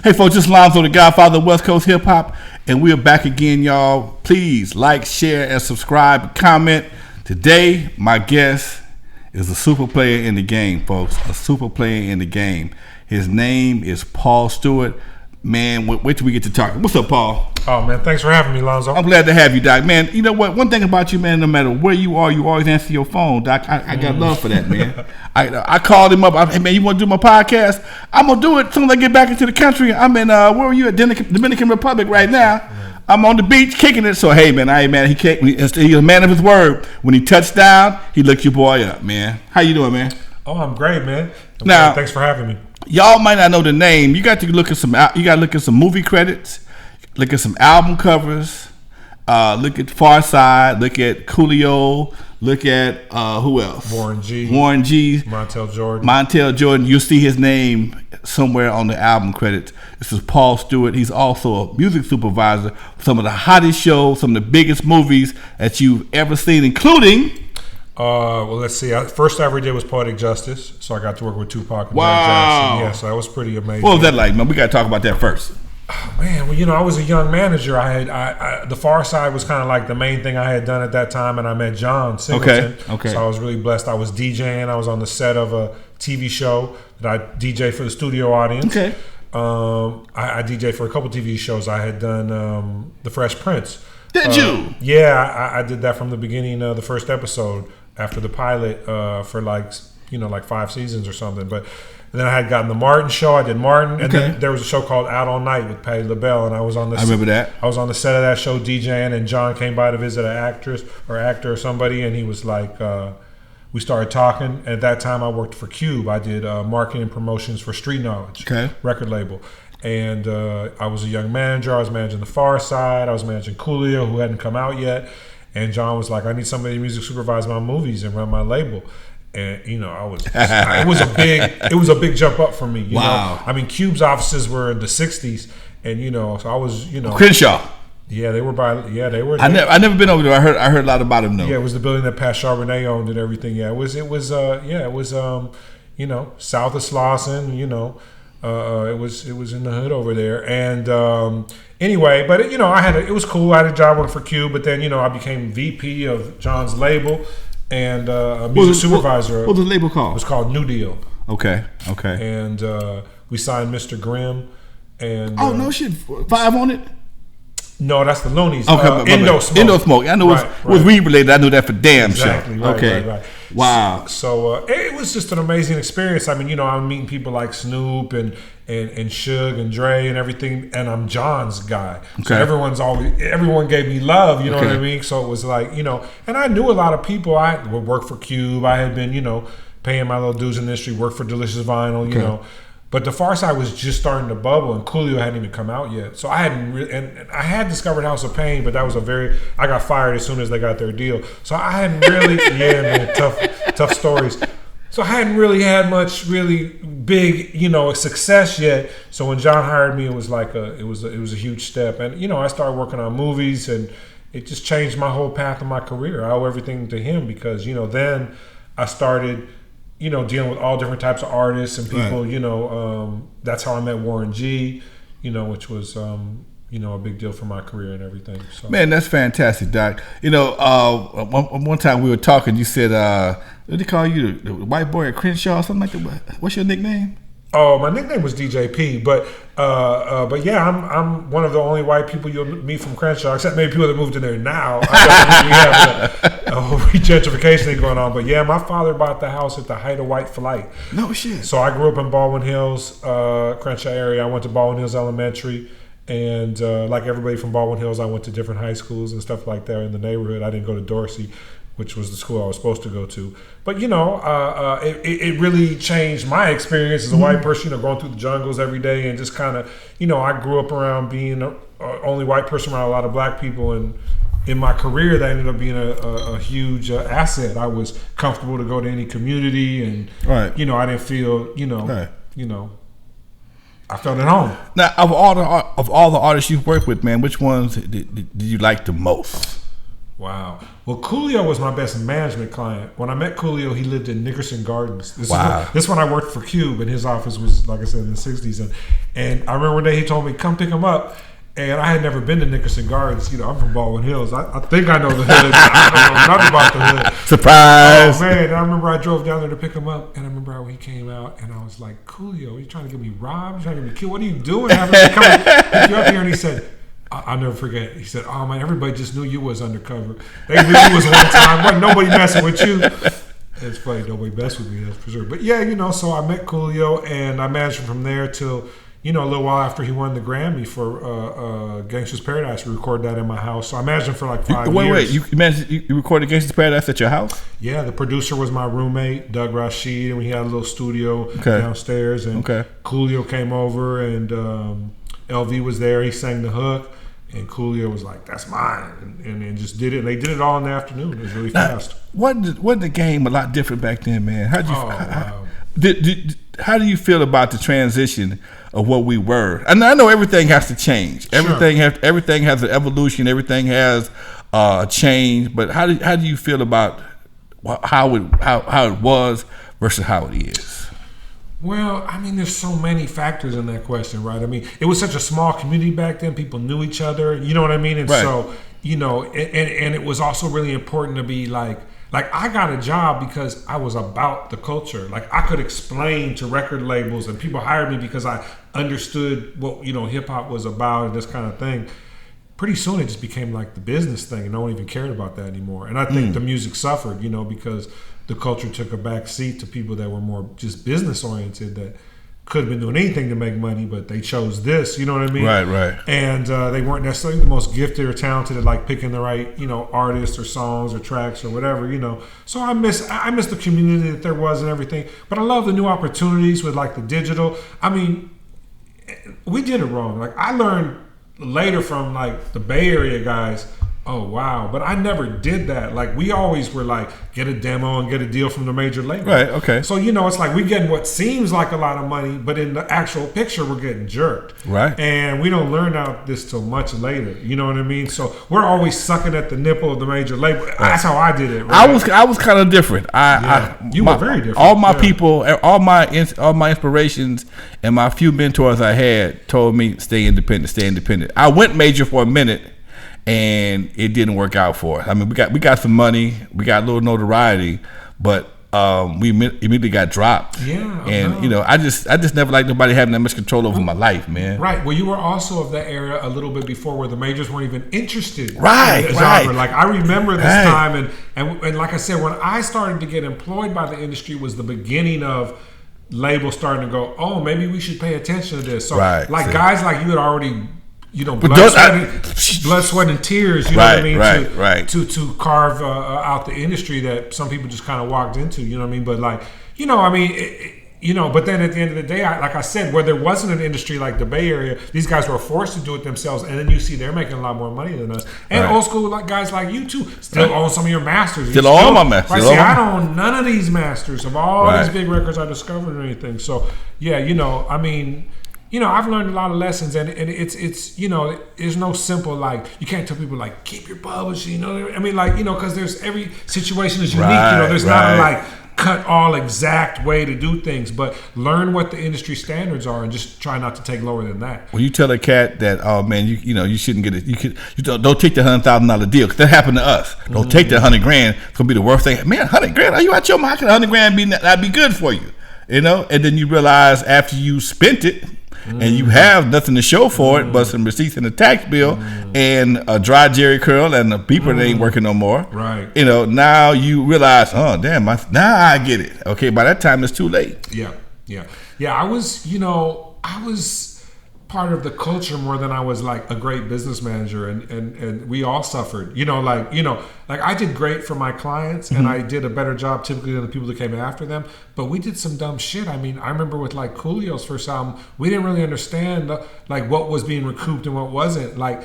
Hey folks, this is Alonzo, the Godfather of West Coast Hip Hop, and we're back again, y'all. Please like, share, and subscribe, and comment. Today, my guest is a super player in the game, folks. A super player in the game. His name is Paul Stewart. Man, wait till we get to talk. What's up, Paul? Oh, man, thanks for having me, Alonzo. I'm glad to have you, Doc. Man, you know what? One thing about you, man, no matter where you are, you always answer your phone, Doc. I got love for that, man. I called him up. Hey, man, you want to do my podcast? I'm going to do it as soon as I get back into the country. I'm in, where are you at? Dominican Republic right now. I'm on the beach kicking it. So, hey, man, he's a man of his word. When he touched down, he looked your boy up, man. How you doing, man? Oh, I'm great, man. Now, thanks for having me. Y'all might not know the name. You got to look at some. You got to look at some movie credits. Look at some album covers. Look at Far Side. Look at Coolio. Look at who else? Warren G. Montel Jordan. You'll see his name somewhere on the album credits. This is Paul Stewart. He's also a music supervisor for some of the hottest shows, some of the biggest movies that you've ever seen, including. Well, let's see. First I ever did was Poetic Justice, so I got to work with Tupac and Wow. Jackson. Yeah, so that was pretty amazing. What was that like, man? We got to talk about that first. Oh, man, well, I was a young manager. The Far Side was kind of like the main thing I had done at that time, and I met John Singleton. Okay. So I was really blessed. I was DJing. I was on the set of a TV show that I DJ for the studio audience. Okay. I DJ for a couple TV shows. I had done The Fresh Prince. Did you? Yeah, I did that from the beginning of the first episode after the pilot for like 5 seasons or something. But then I had gotten the Martin show. I did Martin, and then there was a show called Out All Night with Patti LaBelle, and I was on the. I remember that. I was on the set of that show DJing, and John came by to visit an actor or somebody, and he was like, we started talking. At that time, I worked for Cube. I did marketing and promotions for Street Knowledge record label. And I was a young manager. I was managing the Far Side. I was managing Coolio, who hadn't come out yet. And John was like, "I need somebody to music supervise my movies and run my label." And it was a big jump up for me. You know? I mean, Cube's offices were in the '60s, and so I was Crenshaw. Yeah, they were I never been over there. I heard a lot about him though. Yeah, it was the building that Pat Charbonnet owned and everything. Yeah, it was south of Slauson. It was in the hood over there, and anyway, but it was cool. I had a job working for Q, but then I became VP of John's label and a music supervisor. What was the label called? It was called New Deal. Okay. And we signed Mr. Grimm. And no shit, 5 on it. No, that's the Loonies. Okay, N.W.A. I know it was weed related. I knew that for damn sure. Right. Wow. So it was just an amazing experience. I mean, I'm meeting people like Snoop and Suge and Dre and everything, and I'm John's guy. So everyone gave me love. You know what I mean? So it was like and I knew a lot of people. I would work for Cube. I had been paying my little dues in the industry. Worked for Delicious Vinyl. But the Far Side was just starting to bubble, and Coolio hadn't even come out yet. So I hadn't really, and I had discovered House of Pain, but that was I got fired as soon as they got their deal. So I hadn't really, tough stories. So I hadn't really had much really big, success yet. So when John hired me, it was like it was a huge step, and I started working on movies, and it just changed my whole path of my career. I owe everything to him because then I started. Dealing with all different types of artists and people, that's how I met Warren G, which was, a big deal for my career and everything. So. Man, that's fantastic, Doc. One time we were talking, you said, what do they call you, the white boy at Crenshaw or something like that? What's your nickname? Oh, my nickname was DJP, but yeah, I'm one of the only white people you'll meet from Crenshaw, except maybe people that moved in there now. We have a whole gentrification thing going on, but yeah, my father bought the house at the height of white flight. No shit. So I grew up in Baldwin Hills, Crenshaw area. I went to Baldwin Hills Elementary, and like everybody from Baldwin Hills, I went to different high schools and stuff like that in the neighborhood. I didn't go to Dorsey, which was the school I was supposed to go to. But, it really changed my experience as a white person, going through the jungles every day and just kind of, I grew up around being the only white person around a lot of black people. And in my career, that ended up being a huge asset. I was comfortable to go to any community and, I didn't feel, I felt at home. Now, of all the artists you've worked with, man, which ones did you like the most? Wow. Well, Coolio was my best management client. When I met Coolio, he lived in Nickerson Gardens. This is when I worked for Cube, and his office was, like I said, in the 60s. And I remember one day he told me, come pick him up. And I had never been to Nickerson Gardens. You know, I'm from Baldwin Hills. I think I know the hood. I don't know nothing about the hood. Surprise. Oh, man. And I remember I drove down there to pick him up. And I remember how he came out. And I was like, Coolio, are you trying to get me robbed? You trying to get me killed? What are you doing? Having me come and pick you up here? And he said, I'll never forget. He said, oh, man, everybody just knew you was undercover. They knew you was one time. Wasn't nobody messing with you. It's funny. Nobody messed with me, that's for sure. But, yeah, you know, so I met Coolio. And I managed him from there till... You know, a little while after he won the Grammy for Gangsta's Paradise, we recorded that in my house. So I managed him for like 5 years. Wait, you recorded Gangsta's Paradise at your house? Yeah, the producer was my roommate, Doug Rashid, and we had a little studio downstairs. And Coolio came over, and LV was there. He sang the hook, and Coolio was like, "That's mine," and just did it. And they did it all in the afternoon. It was really fast. Wasn't the game a lot different back then, man? Wow. How do you feel about the transition of what we were? And I know everything has to change. Everything has an evolution. Everything has a change. But how do you feel about how it was versus how it is? Well, I mean, there's so many factors in that question, right? I mean, it was such a small community back then. People knew each other. You know what I mean? And so, you know, and it was also really important to be like I got a job because I was about the culture. Like I could explain to record labels, and people hired me because I understood what, you know, hip hop was about and this kind of thing. Pretty soon it just became like the business thing, and no one even cared about that anymore. And I think the music suffered, you know, because the culture took a back seat to people that were more just business oriented, that could have been doing anything to make money, but they chose this, you know what I mean? Right. And they weren't necessarily the most gifted or talented at like picking the right, you know, artists or songs or tracks or whatever, you know. So I miss the community that there was and everything. But I love the new opportunities with like the digital. I mean, we did it wrong. Like I learned later from like the Bay Area guys, oh wow, but I never did that. Like we always were like, get a demo and get a deal from the major label. Right, okay. So, you know, it's like we getting what seems like a lot of money, but in the actual picture we're getting jerked. Right. And we don't learn out this till much later. You know what I mean? So we're always sucking at the nipple of the major label. Right. That's how I did it. Right? I was kind of different. You were very different. All my people, all my inspirations and my few mentors I had told me stay independent. I went major for a minute, and it didn't work out for us. I mean, we got some money, we got a little notoriety, but we immediately got dropped. Yeah, and you know, I just never liked nobody having that much control over my life, man. Right. Well, you were also of that era a little bit before, where the majors weren't even interested. Right. In the genre. Like I remember this time, and like I said, when I started to get employed by the industry was the beginning of labels starting to go, oh, maybe we should pay attention to this. So guys like you had already, you know, blood, sweat, and tears. You know what I mean? Right. To carve out the industry that some people just kind of walked into. You know what I mean? But like, you know, I mean, you know. But then at the end of the day, like I said, where there wasn't an industry like the Bay Area, these guys were forced to do it themselves. And then you see they're making a lot more money than us. And old school like guys like you too still own some of your masters. Still own my masters. Right? See, I don't own none of these masters of all these big records I discovered or anything. So yeah, you know, I mean. You know, I've learned a lot of lessons, and it's you know, there's no simple, like, you can't tell people like keep your publishing, you know. I mean, like, you know, because there's every situation is unique. You know, there's not a like cut all exact way to do things, but learn what the industry standards are and just try not to take lower than that. When you tell a cat that, oh man, you know, you shouldn't get it, you don't take the $100,000 deal, because that happened to us. Don't take the $100,000. It's gonna be the worst thing. Man, $100,000? Are you out your mind? $100,000 not be good for you? You know, and then you realize after you spent it. And you have nothing to show for it but some receipts and a tax bill and a dry jerry curl and a beeper that ain't working no more. Right. You know, now you realize, oh, damn, now I get it. Okay, by that time, it's too late. Yeah. I was part of the culture more than I was like a great business manager, and we all suffered. You know, like I did great for my clients, and I did a better job typically than the people that came after them. But we did some dumb shit. I mean, I remember with like Coolio's first album, we didn't really understand like what was being recouped and what wasn't. Like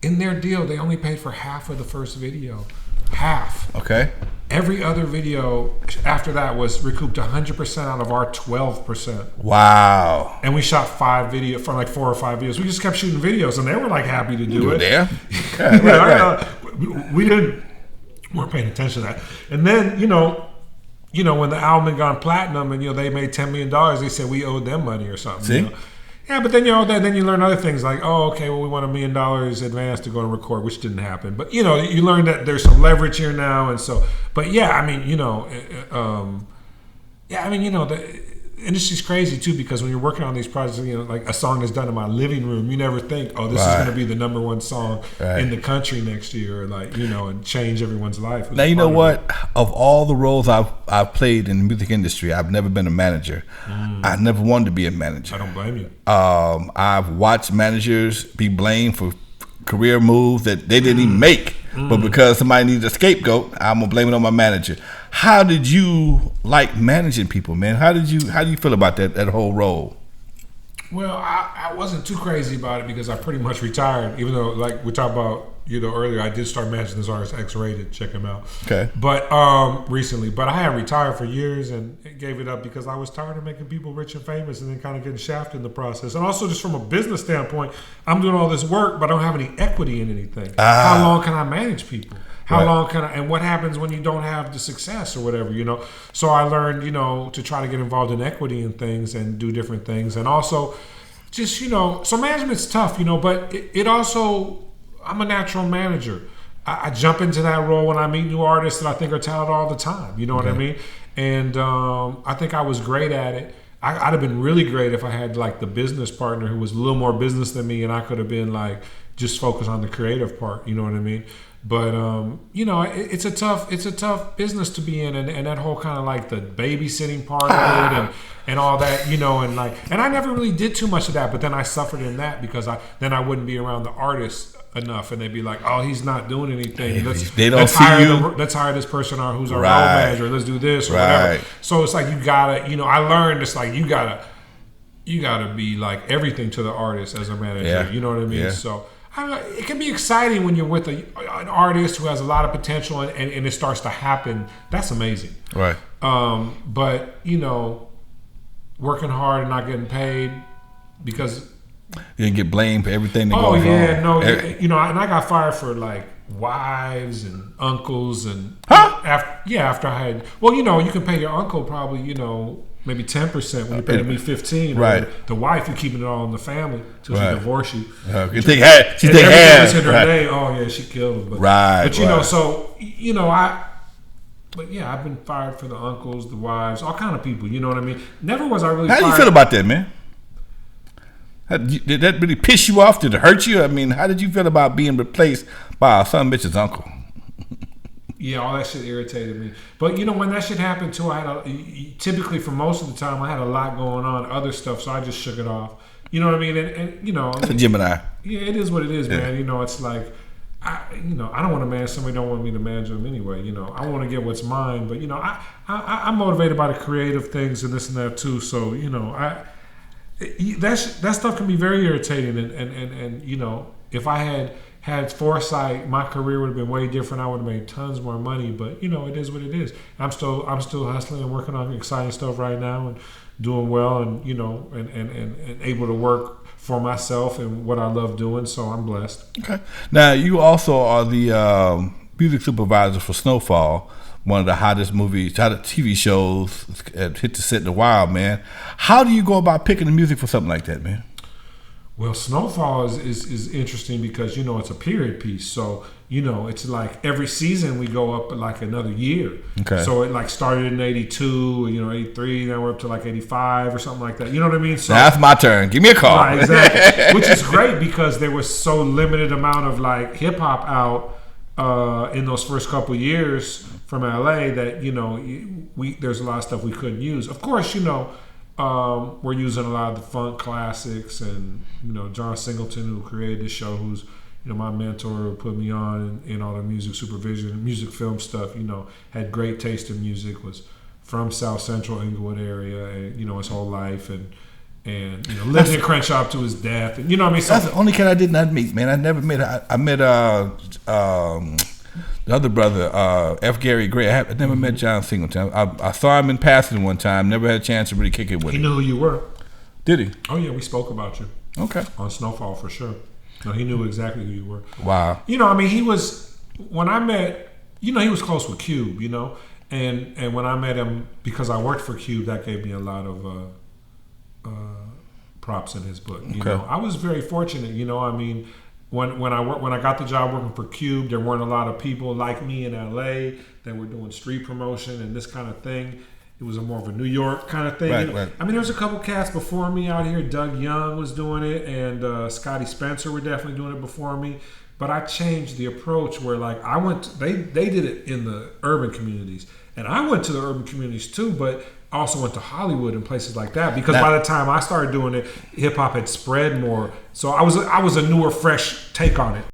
in their deal, they only paid for half of the first video. Half. Okay. Every other video after that was recouped 100% out of our 12%. Wow. And we shot 4 or 5 videos. We just kept shooting videos, and they were like happy to do it. Yeah. We didn't. weren't paying attention to that. And then, when the album had gone platinum and, they made $10 million, they said we owed them money or something. See? Yeah, but then, then you learn other things like, oh, okay, well, we want $1 million advance to go and record, which didn't happen. But, you learn that there's some leverage here now. And so, but yeah, I mean, the industry's crazy too, because when you're working on these projects, like a song that's done in my living room, you never think, oh, this is going to be the #1 song in the country next year, like, and change everyone's life. Now, you know what? Of all the roles I've played in the music industry, I've never been a manager. I never wanted to be a manager. I don't blame you. I've watched managers be blamed for career moves that they didn't even make, but because somebody needs a scapegoat, I'm gonna blame it on my manager. How did you like managing people, man? How do you feel about that whole role? Well, I wasn't too crazy about it because I pretty much retired. Even though, like we talked about, earlier, I did start managing this artist, X-Rated. Check him out. Okay. But recently, but I had retired for years and gave it up because I was tired of making people rich and famous and then kind of getting shafted in the process. And also, just from a business standpoint, I'm doing all this work, but I don't have any equity in anything. How long can I manage people? How long can I, and what happens when you don't have the success or whatever, So I learned, to try to get involved in equity and things and do different things. And also just, so management's tough, but it also, I'm a natural manager. I jump into that role when I meet new artists that I think are talented all the time. You know what I mean? And I think I was great at it. I'd have been really great if I had like the business partner who was a little more business than me, and I could have been like just focused on the creative part. You know what I mean? But it's a tough business to be in, and that whole kind of like the babysitting part of it and all that, and I never really did too much of that. But then I suffered in that because I wouldn't be around the artists enough, and they'd be like, oh, he's not doing anything. Let's hire this person who's our role manager. Let's do this or whatever. So it's like you gotta, I learned it's like you gotta be like everything to the artist as a manager. Yeah. You know what I mean? Yeah. So. It can be exciting when you're with an artist who has a lot of potential and it starts to happen. That's amazing. Right. But, working hard and not getting paid because... You didn't get blamed for everything that goes wrong. And I got fired for like wives and uncles and... After I had... Well, you can pay your uncle probably, maybe 10% when you pay me 15%. Right. The wife, you're keeping it all in the family until she divorce you. You think half. She think half. Hit her name. Oh yeah, she killed him. But I've been fired for the uncles, the wives, all kind of people. You know what I mean? Never was I really. How do you feel about that, man? Did that really piss you off? Did it hurt you? I mean, how did you feel about being replaced by a son bitch's uncle? Yeah, all that shit irritated me. But when that shit happened too, typically for most of the time I had a lot going on, other stuff, so I just shook it off. You know what I mean? And that's a Gemini. Yeah, it is what it is, man. It's like I don't want to manage somebody. Don't want me to manage them anyway. I want to get what's mine, but I'm motivated by the creative things and this and that too. So that stuff can be very irritating, and if I had foresight, my career would have been way different. I would have made tons more money, but it is what it is. I'm still hustling and working on exciting stuff right now and doing well, and and able to work for myself and what I love doing. So I'm blessed. Okay. Now you also are the music supervisor for Snowfall, one of the hottest TV shows hit the set in a while, man. How do you go about picking the music for something like that, man? Well, Snowfall is interesting because, it's a period piece. So, it's like every season we go up like another year. Okay. So it like started in 82, 83, then we're up to like 85 or something like that. You know what I mean? So now it's my turn. Give me a call. Right, exactly. Which is great because there was so limited amount of like hip hop out in those first couple years from LA that, there's a lot of stuff we couldn't use. Of course, we're using a lot of the funk classics, and John Singleton, who created this show, who's my mentor, who put me on in all the music supervision, music film stuff. Had great taste in music, was from South Central Inglewood area, and his whole life, and lived in Crenshaw up to his death, and what I mean. So, that's the only kid I did not meet, man. I never met. I met the other brother, F. Gary Gray. I never met John Singleton. I saw him in passing one time. Never had a chance to really kick it with him. He knew who you were. Did he? Oh yeah, we spoke about you. Okay. On Snowfall for sure. No, he knew exactly who you were. Wow. He was when I met he was close with Cube, and when I met him, because I worked for Cube, that gave me a lot of props in his book. I was very fortunate. When I got the job working for Cube, there weren't a lot of people like me in LA that were doing street promotion and this kind of thing. It was more of a New York kind of thing. Right. I mean, there was a couple cats before me out here. Doug Young was doing it, and Scotty Spencer were definitely doing it before me. But I changed the approach where, like, they did it in the urban communities, and I went to the urban communities too, but I also went to Hollywood and places like that, because by the time I started doing it, hip hop had spread more. So I was a newer, fresh take on it.